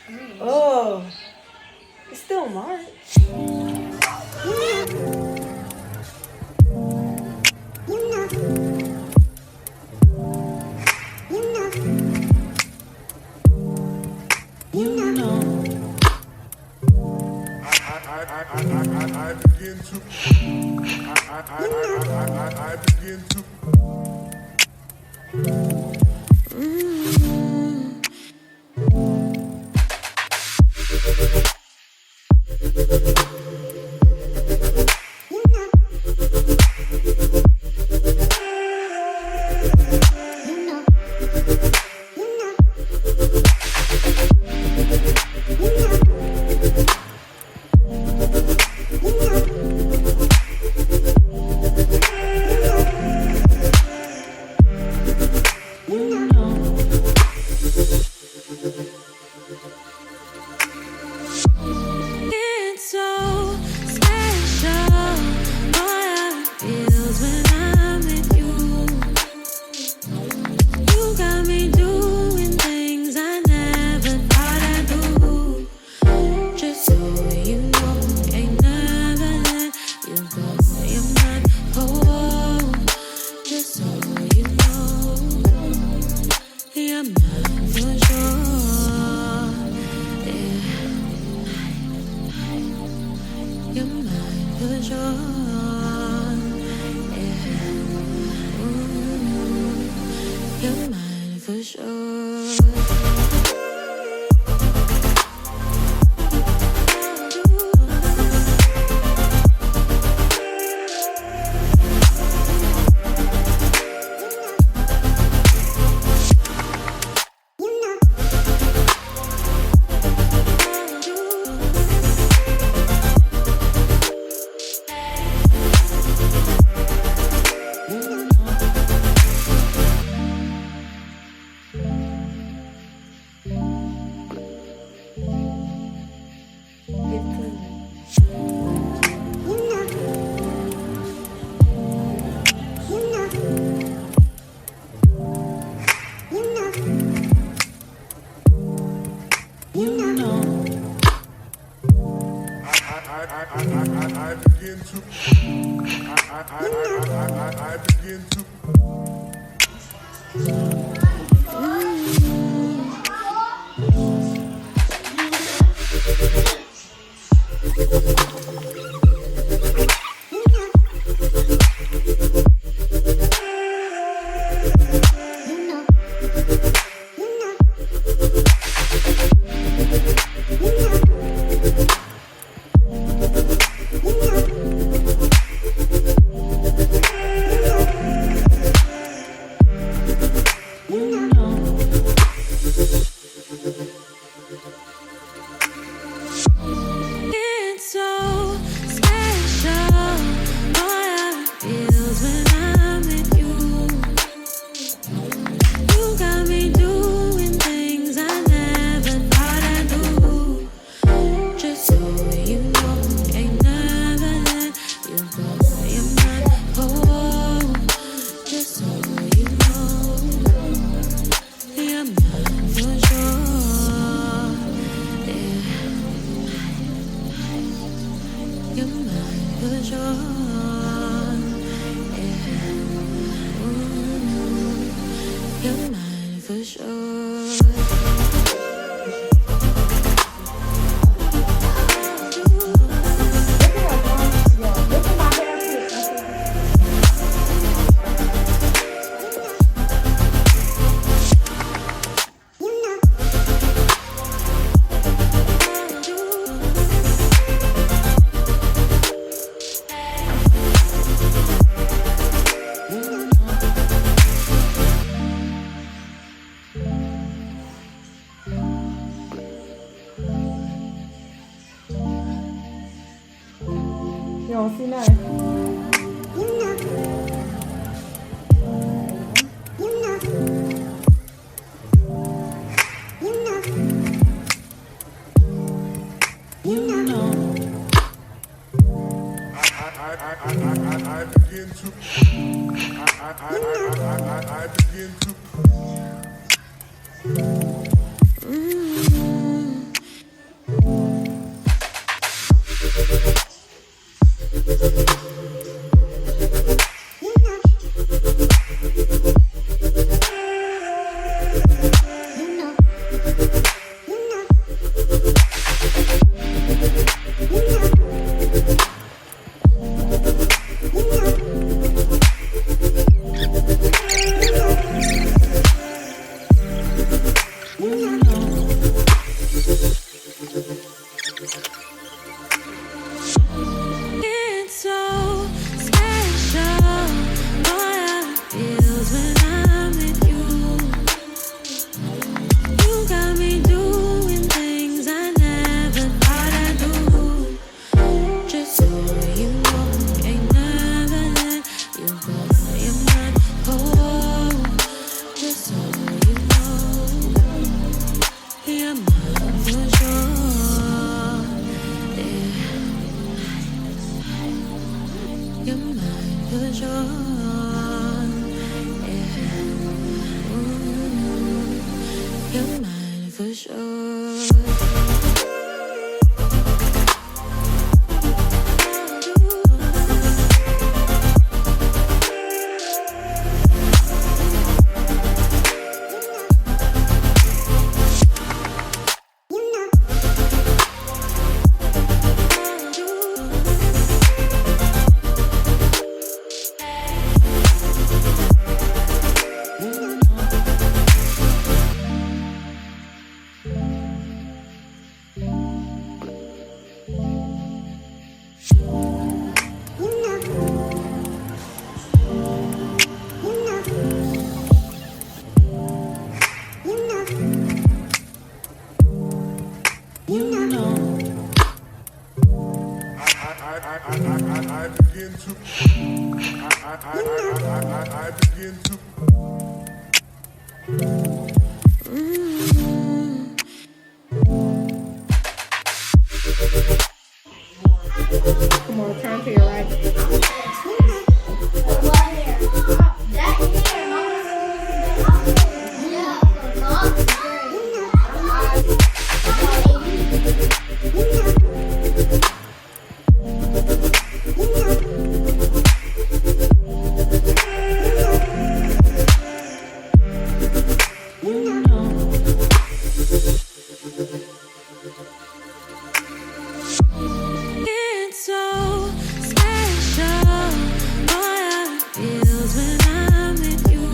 Oh, it's still March. I begin to. I begin to. I begin to. I begin to. You don't see nothing. I begin to. I begin to. I begin to. I begin to. Come on, turn to your right. It's so special, boy, how it feels when I'm with you.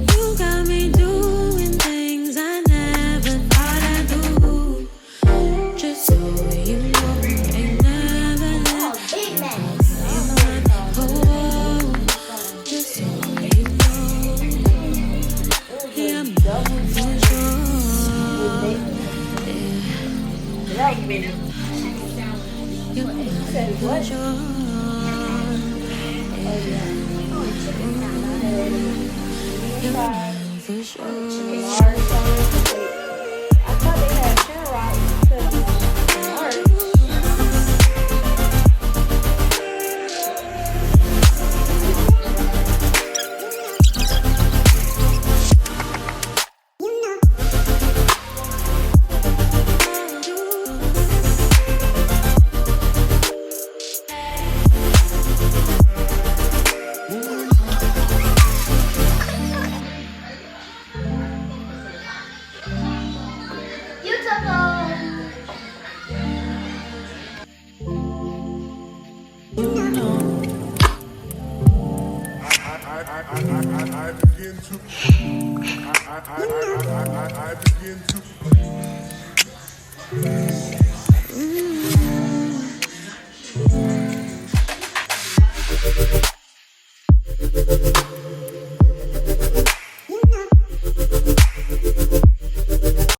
You got me doing things I never thought I'd do. Just so you know, ain't never let you go. Oh, just so you know, yeah, I'm for sure. You're for sure. You're for sure. I thought they had Shamrock because March. I begin to. I begin to.